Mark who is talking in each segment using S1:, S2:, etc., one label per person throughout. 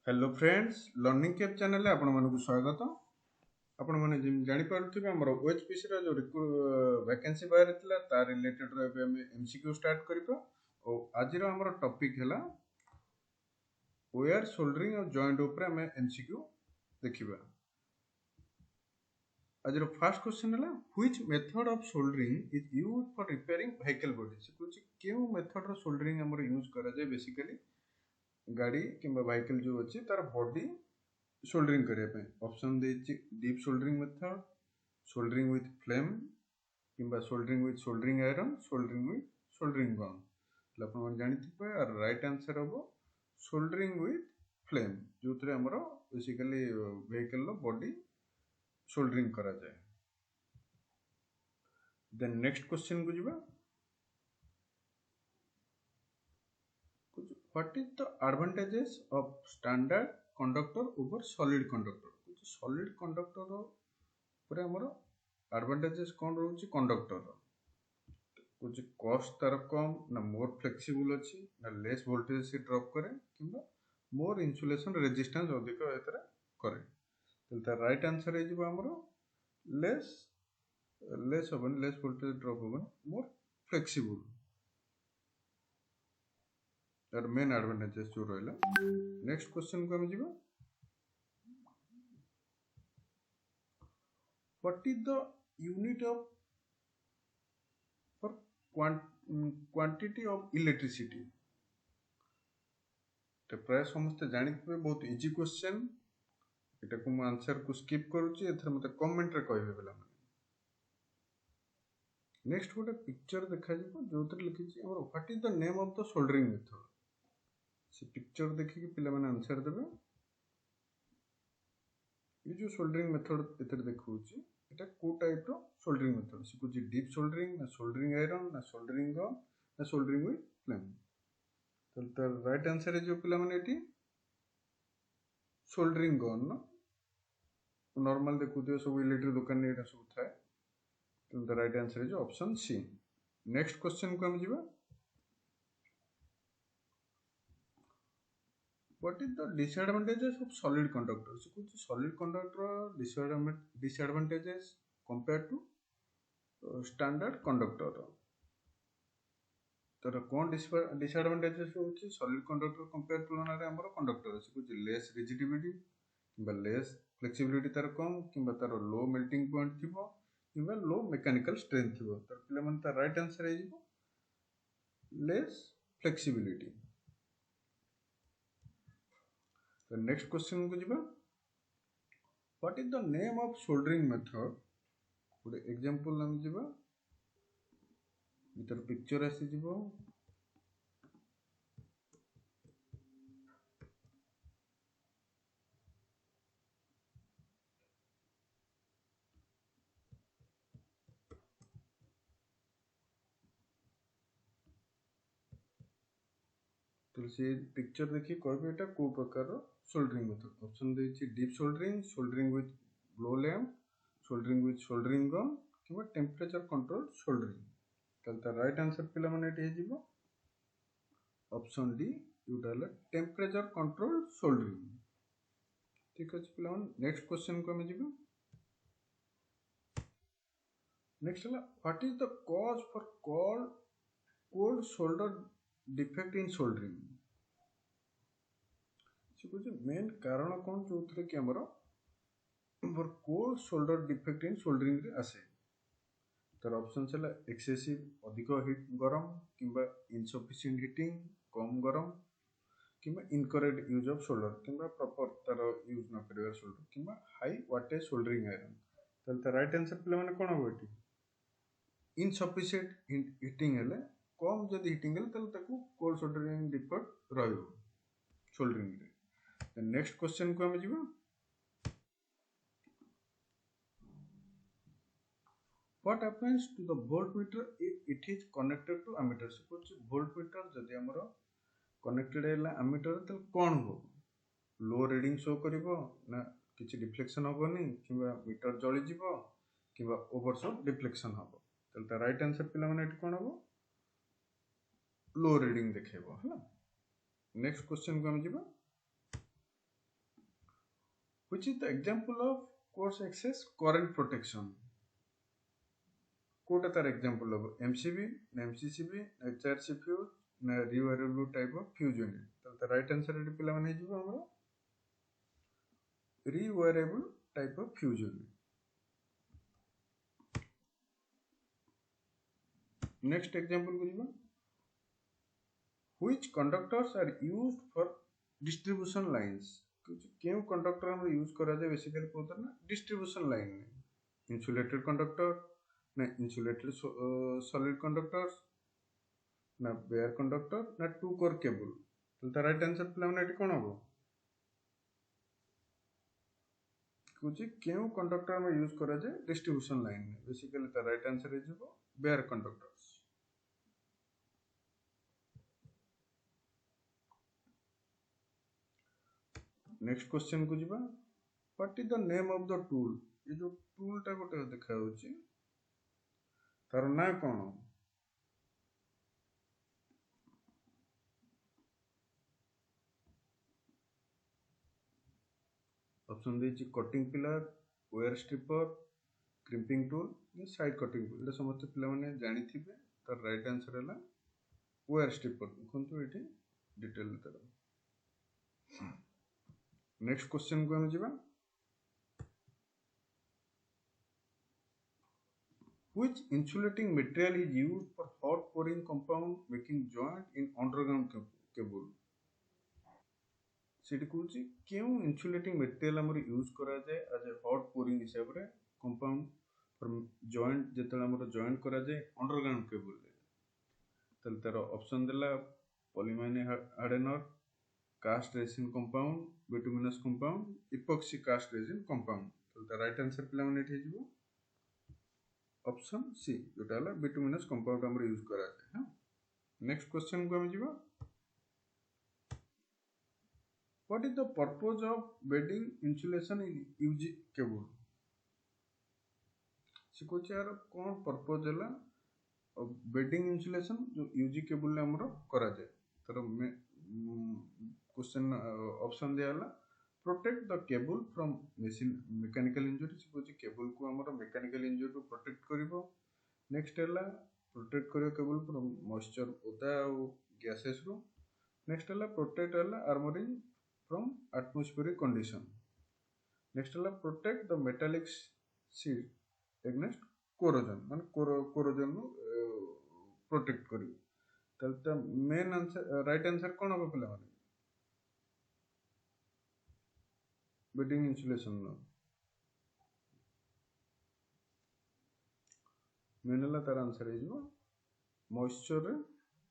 S1: Hello friends learning cap channel आपण मानक स्वागत। आपण माने जानि पारुथिबे हमर ओएचपीसी रो जो वैकेंसी बाहर थिला तार रिलेटेड रो एबे हम एमसीक्यू स्टार्ट करितो। ओ आज रो हमर टॉपिक हैला वायर सोल्डरिंग और जॉइंट ऊपर हम एमसीक्यू देखिबा। आज रो फर्स्ट क्वेश्चन हैला which method of soldering is used for repairing vehicle body. से कुछ केउ मेथड रो सोल्डरिंग हमर यूज करा जाय बेसिकली गाड़ी किंबा व्हीकल जो अछि तार बॉडी सोल्डरिंग करिया पे। ऑप्शन देछि dip soldering method, soldering with flame किंबा soldering with soldering iron, soldering with soldering gun. तो आपण मन जानिथिबे आर राइट आंसर हबो सोल्डरिंग विथ फ्लेम, जोथरे हमर बेसिकली व्हीकल रो बॉडी सोल्डरिंग करा जाय। देन नेक्स्ट क्वेश्चन को जिबा What is the advantages of standard conductor over solid conductor? कुछ solid conductor रो पूरे हमारा advantages कौन रोची conductor रो कुछ cost तार कम ना more flexible अच्छी ना less voltage से drop करे किंबा more insulation resistance अधिक एतरा करे। तो तार right answer है जो हमारा less voltage drop होगा more flexible। That main advantages जो रहला। नेक्स्ट क्वेश्चन को हम जीवा what is the unit of for quantity of electricity. तो प्राय समस्त जानिथिबे बहुत इजी क्वेश्चन। एटा को म आंसर को स्किप करूची, एथर मते कमेंट रे कहबे बेला माने। नेक्स्ट गोटे पिक्चर देखा जीवो जोतर लिखि छी हमर what is the name of the soldering method. से पिक्चर देखि के पिला माने आंसर देबे। ये जो सोल्डरिंग मेथड एतर देखौची एटा को टाइप रो सोल्डरिंग मेथड। से कुछ डीप सोल्डरिंग ना सोल्डरिंग आयरन ना सोल्डरिंग गन ना सोल्डरिंग विथ फ्लेम। तो द राइट आंसर है जो पिला माने एटी सोल्डरिंग गन ना नॉर्मल देखुदियो सब इलेक्ट्रिक दुकान ने एटा सब थाए। तो द राइट आंसर है जो ऑप्शन सी। नेक्स्ट क्वेश्चन को हम जीवा What is the disadvantages of solid conductor? So कुछ solid conductor disadvantages compared to standard conductor। तो कौन disadvantages होची solid conductor compare तुलना रे हमर conductor अछि कुछ less rigidity किंबा less flexibility तार कम किंबा तार low melting point थिबो किंबा low mechanical strength थिबो। तो पिले मन तार राइट आंसर है जिवो less flexibility। तो नेक्स्ट क्वेश्चन को जिबा what is the name of soldering method. गोटे एग्जांपल हम जिबा इतर पिक्चर आसी जिवो तो से पिक्चर देखि कहबे एटा को प्रकार सोल्डरिंग मेथड। ऑप्शन देछि dip soldering, soldering with blow lamp, soldering with soldering gun किबा टेंपरेचर कंट्रोल सोल्डरिंग। त राइट आंसर पिला माने एटी जिवो ऑप्शन डी युटाला टेंपरेचर कंट्रोल सोल्डरिंग। ठीक अछि पिला माने नेक्स्ट क्वेश्चन को हम जिवो। नेक्स्ट हला what is the cause for cold shoulder defect in soldering. से कुछ मेन कारण कौन जो थरे कि हमरो for cold shoulder defect in soldering रे आसे। तर ऑप्शन चला एक्सेसिव अधिक हीट गरम किंबा इनसफिशिएंट हीटिंग कम गरम किंबा इनकरेक्ट यूज ऑफ शोल्डर किंबा प्रॉपर तार यूज न करिवर शोल्डर किंबा हाई वाटेज सोल्डरिंग आयरन। त राइट आंसर पिला माने कोन होबेटी इनसफिशिएंट हीटिंग हेले कम जदी हीटिंग हेले तले ताकू कोल्ड सोल्डरिंग डिफेक्ट रहयो सोल्डरिंग रे। द नेक्स्ट क्वेश्चन को हम जिबा what happens to the voltmeter if it is connected to ammeter. से कुछ वोल्टमीटर जदी हमरो कनेक्टेड हैला एमीटर तले कोन हो लो रीडिंग शो करिवो ना किछि डिफ्लेक्शन होबोनी किबा मीटर जळि जिवो किबा ओवरशॉट डिफ्लेक्शन होबो। तले त राइट आंसर पिला माने एट कोन होबो लो रीडिंग देखेबो हला। नेक्स्ट क्वेश्चन को हम जिबा which is the example of course access current protection. Kota तार example of MCB, MCCB, HRC fuse, ना rewirable type of fuse unit. तो राइट आंसर एटी पिला माने जिवो हमरो rewirable type of fuse unit. Next example को जिवो which conductors are used for distribution lines. क्यों कंडक्टर हम यूज करा जाए बेसिकली कोतर ना डिस्ट्रीब्यूशन लाइन में इंसुलेटेड कंडक्टर ना इंसुलेटेड सॉलिड कंडक्टर्स ना बेयर कंडक्टर ना टू कोर केबल. तो राइट आंसर प्लान एटी कोन हो कुछ क्यों कंडक्टर हम यूज करा जाए डिस्ट्रीब्यूशन लाइन में basically the right answer is bare conductors. Next question को जिबा what is the name of the tool. ये जो टूल टा गोटे देखा होची तार ना कोन ऑप्शन देछि cutting plier, wire stripper, crimping tool, ये साइड कटिंग टूल. ये समस्त पिला माने जानि थिबे. तार राइट आंसर हैला वेयर स्ट्रिपर. कोनतो एठी डिटेल तार. नेक्स्ट क्वेश्चन को हम जिबा which insulating material is used for hot pouring compound making joint in underground cable. सेठी कहूची क्यों इंसुलेटिंग मटेरियल हमर यूज करा जाए एज ए हॉट पोरिंग हिसाब रे कंपाउंड फॉर जॉइंट जेतला हमर जॉइंट करा जाए अंडरग्राउंड केबल रे. तल तार ऑप्शन देला polyamine hardener, cast resin compound, bituminous compound, epoxy cast resin compound. तो द राइट आंसर प्ले माने एठी जिवो ऑप्शन सी जोटा हला बिटुमिनस कंपाउंड हमर यूज करा जाए. हां नेक्स्ट क्वेश्चन को हम जिवो what is the purpose of bedding insulation in UG cable. से कुछ यार कौन पर्पस हला बेडिंग इंसुलेशन जो यूजी केबल ले हमरो करा जाए. तर में क्वेश्चन ऑप्शन दिया हला protect the cable from mechanical injury. से कुछ केबल को हमरो मैकेनिकल इंजुरी टू प्रोटेक्ट करिवो. नेक्स्ट हला प्रोटेक्ट करियो केबल फ्रॉम मॉइस्चर ओदा और गैसेस रो. नेक्स्ट हला प्रोटेक्ट हला armouring from atmospheric condition. Next है protect the metallic sheet against corrosion. मान corrosion नु protect करियो. तलता मेन आंसर राइट आंसर कौन होगा पिला माने बेडिंग इंसुलेशन नो मेन ला तार आंसर है जो मॉइस्चर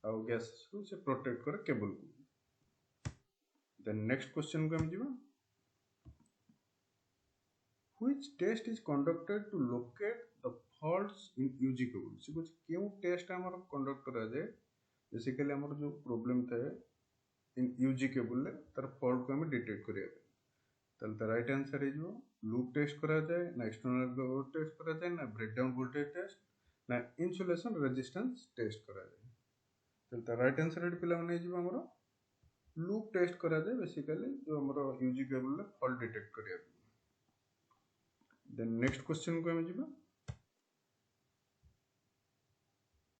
S1: और गैस से प्रोटेक्ट करे केबल को. Then next question को हम जीवा which test is conducted to locate the faults in UG cable. से कुछ क्यों टेस्ट हमारा कंडक्ट करा जाए बेसिकली हमारा जो प्रॉब्लम था इन UG केबल ले तार फॉल्ट को हमें डिटेक्ट करिया. तल द राइट आंसर है जो लूप टेस्ट करा जाए ना एक्सटर्नल टेस्ट करा जाए ना ब्रेकडाउन वोल्टेज टेस्ट ना इंसुलेशन रेजिस्टेंस टेस्ट करा जाए. तल द राइट आंसर है पिला माने जीवा हमारा लूप टेस्ट करा जाए बेसिकली जो हमरो यूजी केबल ले फॉल्ट डिटेक्ट करिया. देन नेक्स्ट क्वेश्चन को हम जिबा